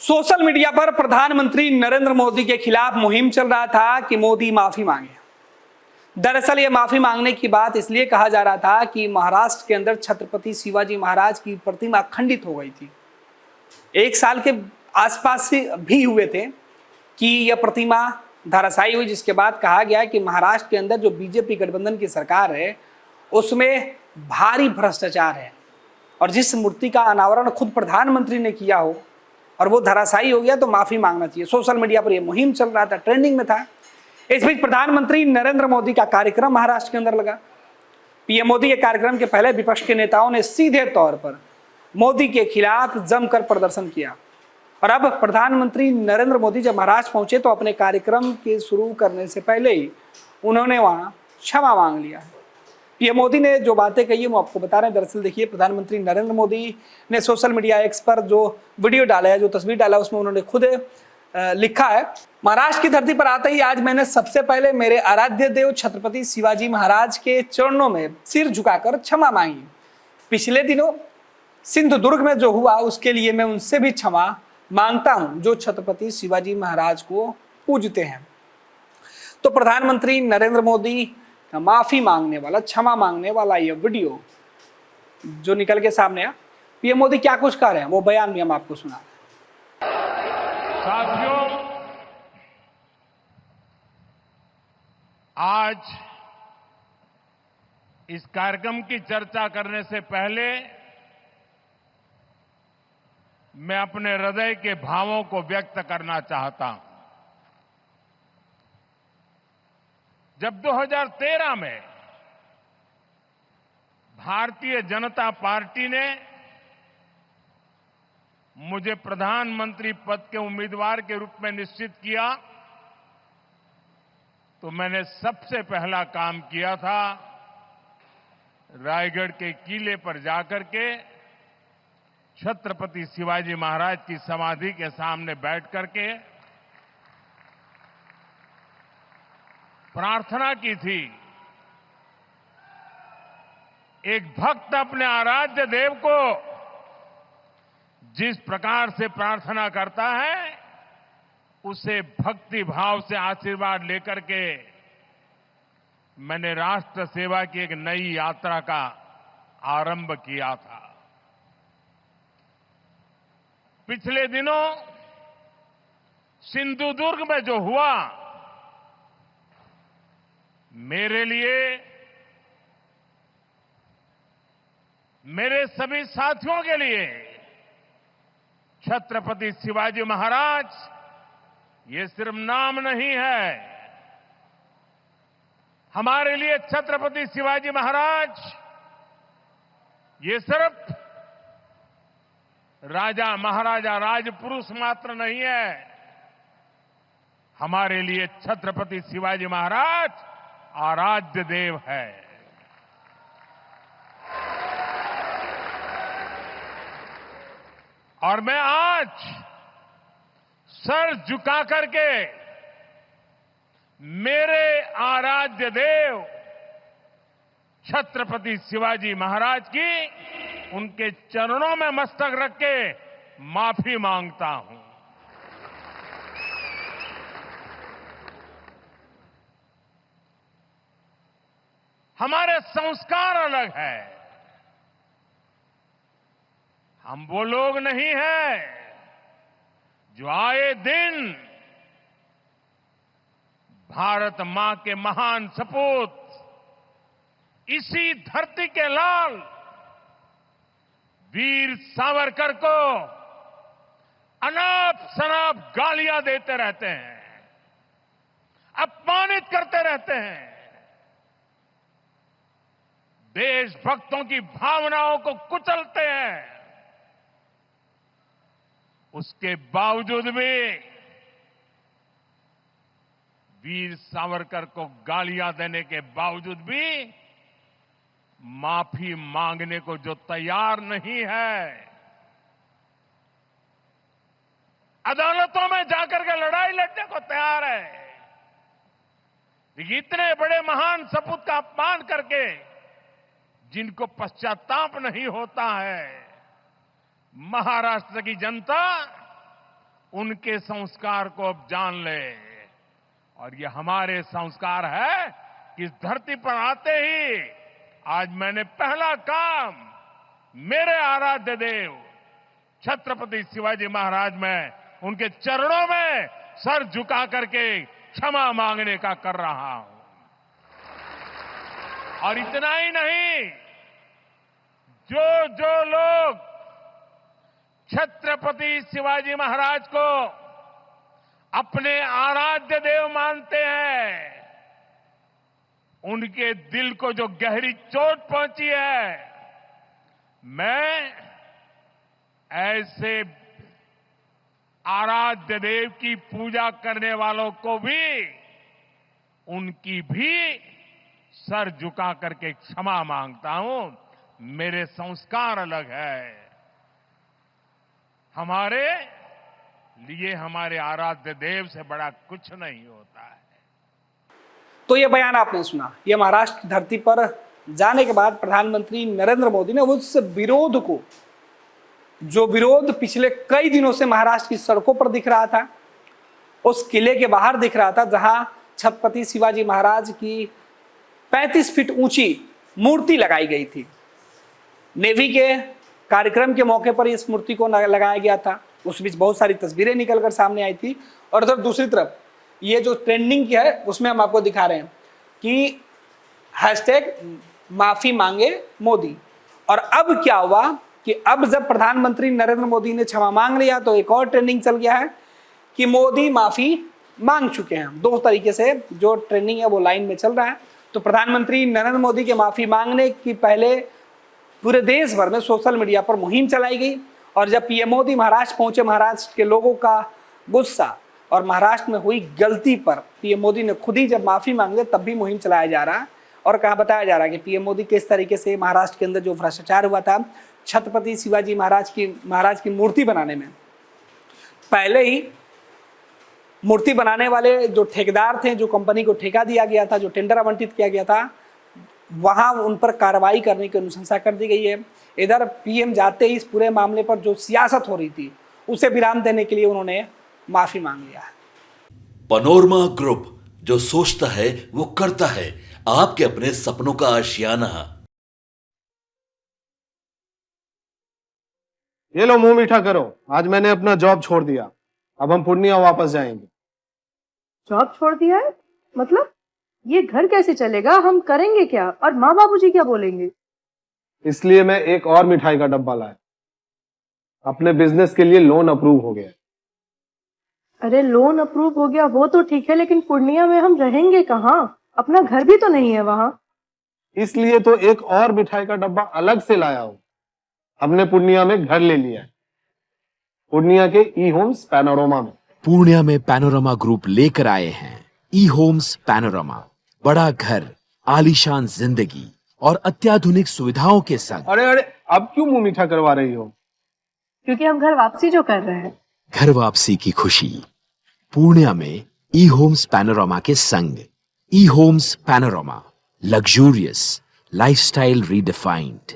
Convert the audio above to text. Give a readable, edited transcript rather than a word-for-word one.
Social media पर प्रधानमंत्री नरेंद्र मोदी के खिलाफ मुहिम चल रहा था कि मोदी माफी मांगे। दरअसल ये माफी मांगने की बात इसलिए कहा जा रहा था कि महाराष्ट्र के अंदर छत्रपति शिवाजी महाराज की प्रतिमा खंडित हो गई थी। एक साल के आसपास से भी हुए थे कि यह प्रतिमा धराशायी हुई, जिसके बाद कहा गया कि महाराष्ट्र के अंदर जो बीजेपी गठबंधन की सरकार है उसमें भारी भ्रष्टाचार है और जिस मूर्ति का अनावरण खुद प्रधानमंत्री ने किया हो और वो धराशायी हो गया तो माफी मांगना चाहिए। सोशल मीडिया पर यह मुहिम चल रहा था, ट्रेंडिंग में था। इस बीच प्रधानमंत्री नरेंद्र मोदी का कार्यक्रम महाराष्ट्र के अंदर लगा। पीएम मोदी के कार्यक्रम के पहले विपक्ष के नेताओं ने सीधे तौर पर मोदी के खिलाफ जमकर प्रदर्शन किया और अब प्रधानमंत्री नरेंद्र मोदी जब महाराष्ट्र पहुंचे तो अपने कार्यक्रम के शुरू करने से पहले ही उन्होंने वहां क्षमा मांग लिया है। पीएम मोदी ने जो बातें कही है वो आपको बता रहे हैं। दरअसल देखिए, प्रधानमंत्री नरेंद्र मोदी ने सोशल मीडिया एक्स पर जो वीडियो डाला है, जो तस्वीर डाला है, उसमें उन्होंने खुद लिखा है, महाराष्ट्र की धरती पर आते ही आज मैंने सबसे पहले मेरे आराध्य देव छत्रपति शिवाजी महाराज के चरणों में सिर झुकाकर क्षमा मांगी। पिछले दिनों सिंधुदुर्ग में जो हुआ उसके लिए मैं उनसे भी क्षमा मांगता हूं जो छत्रपति शिवाजी महाराज को पूजते हैं। तो प्रधानमंत्री नरेंद्र मोदी का माफी मांगने वाला, क्षमा मांगने वाला यह वीडियो जो निकल के सामने आया, पीएम मोदी क्या कुछ कह रहे हैं वो बयान भी हम आपको सुना रहे हैं। साथियों, आज इस कार्यक्रम की चर्चा करने से पहले मैं अपने हृदय के भावों को व्यक्त करना चाहता हूं। जब 2013 में भारतीय जनता पार्टी ने मुझे प्रधानमंत्री पद के उम्मीदवार के रूप में निश्चित किया तो मैंने सबसे पहला काम किया था रायगढ़ के किले पर जाकर के छत्रपति शिवाजी महाराज की समाधि के सामने बैठ करके प्रार्थना की थी। एक भक्त अपने आराध्य देव को जिस प्रकार से प्रार्थना करता है उसे भक्ति भाव से आशीर्वाद लेकर के मैंने राष्ट्र सेवा की एक नई यात्रा का आरंभ किया था। पिछले दिनों सिंधुदुर्ग में जो हुआ, मेरे लिए, मेरे सभी साथियों के लिए छत्रपति शिवाजी महाराज ये सिर्फ नाम नहीं है। हमारे लिए छत्रपति शिवाजी महाराज ये सिर्फ राजा महाराजा राजपुरुष मात्र नहीं है। हमारे लिए छत्रपति शिवाजी महाराज आराध्य देव है। और मैं आज सर झुका करके मेरे आराध्य देव छत्रपति शिवाजी महाराज की उनके चरणों में मस्तक रख के माफी मांगता हूं। हमारे संस्कार अलग है। हम वो लोग नहीं हैं जो आए दिन भारत मां के महान सपूत, इसी धरती के लाल वीर सावरकर को अनाप शनाप गालियां देते रहते हैं, अपमानित करते रहते हैं, देशभक्तों की भावनाओं को कुचलते हैं। उसके बावजूद भी वीर सावरकर को गालियां देने के बावजूद भी माफी मांगने को जो तैयार नहीं है, अदालतों में जाकर के लड़ाई लड़ने को तैयार है, इतने बड़े महान सपूत का अपमान करके जिनको पश्चाताप नहीं होता है, महाराष्ट्र की जनता उनके संस्कार को अब जान ले। और ये हमारे संस्कार है कि इस धरती पर आते ही आज मैंने पहला काम मेरे आराध्य देव छत्रपति शिवाजी महाराज में उनके चरणों में सर झुका करके क्षमा मांगने का कर रहा हूं। और इतना ही नहीं, जो लोग छत्रपति शिवाजी महाराज को अपने आराध्य देव मानते हैं, उनके दिल को जो गहरी चोट पहुंची है, मैं ऐसे आराध्य देव की पूजा करने वालों को भी, उनकी भी सर झुका करके क्षमा मांगता हूं। मेरे संस्कार अलग है। हमारे लिए हमारे आराध्य देव से बड़ा कुछ नहीं होता है। तो ये बयान आपने सुना। ये महाराष्ट्र की धरती पर जाने के बाद प्रधानमंत्री नरेंद्र मोदी ने उस विरोध को, जो विरोध पिछले कई दिनों से महाराष्ट्र की सड़कों पर दिख रहा था, उस किले के बाहर दिख रहा था जहां छत्रपति शिवाजी महाराज की 35 फीट ऊंची मूर्ति लगाई गई थी। नेवी के कार्यक्रम के मौके पर इस मूर्ति को लगाया गया था। उस बीच बहुत सारी तस्वीरें निकलकर सामने आई थी। और उधर दूसरी तरफ ये जो ट्रेंडिंग की है उसमें हम आपको दिखा रहे हैं कि हैशटैग माफी मांगे मोदी। और अब क्या हुआ कि अब जब प्रधानमंत्री नरेंद्र मोदी ने क्षमा मांग लिया तो एक और ट्रेंडिंग चल गया है कि मोदी माफी मांग चुके हैं। दो तरीके से जो ट्रेंडिंग है वो लाइन में चल रहा है। तो प्रधानमंत्री नरेंद्र मोदी के माफी मांगने की पहले पूरे देश भर में सोशल मीडिया पर मुहिम चलाई गई। और जब पीएम मोदी महाराष्ट्र पहुंचे, महाराष्ट्र के लोगों का गुस्सा और महाराष्ट्र में हुई गलती पर पीएम मोदी ने खुद ही जब माफी मांगे तब भी मुहिम चलाया जा रहा है। और कहा बताया जा रहा है कि पीएम मोदी किस तरीके से महाराष्ट्र के अंदर जो भ्रष्टाचार हुआ था छत्रपति शिवाजी महाराज की मूर्ति बनाने में, पहले ही मूर्ति बनाने वाले जो ठेकेदार थे, जो कंपनी को ठेका दिया गया था, जो टेंडर आवंटित किया गया था, वहां उन पर कार्रवाई करने की अनुशंसा कर दी गई है। इधर पीएम जाते ही इस पूरे मामले पर जो सियासत हो रही थी उसे विराम देने के लिए उन्होंने माफी मांग लिया है। पैनोरमा ग्रुप, जो सोचता है वो करता है। आपके अपने सपनों का आशियाना। ये लो मुंह मीठा करो, आज मैंने अपना जॉब छोड़ दिया। अब हम पूर्णिया वापस जाएंगे। जॉब छोड़ दिया है? मतलब ये घर कैसे चलेगा? हम करेंगे क्या? और माँ बाबूजी क्या बोलेंगे? इसलिए मैं एक और मिठाई का डब्बा लाया। अपने बिजनेस के लिए लोन अप्रूव हो गया। अरे लोन अप्रूव हो गया वो तो ठीक है, लेकिन पूर्णिया में हम रहेंगे कहाँ? अपना घर भी तो नहीं है वहां। इसलिए तो एक और मिठाई का डब्बा अलग से लाया हूं। हमने पूर्णिया में घर ले लिया है, पूर्णिया के ई होम्स पैनोरमा में। पूर्णिया में पैनोरमा ग्रुप लेकर आए हैं ई होम्स पैनोरमा। बड़ा घर, आलीशान जिंदगी और अत्याधुनिक सुविधाओं के संग। अरे अब क्यों मुंह मीठा करवा रही हो? क्योंकि हम घर वापसी जो कर रहे हैं। घर वापसी की खुशी पूर्णिया में ई होम्स पैनोरमा के संग। ई homes panorama, luxurious lifestyle redefined.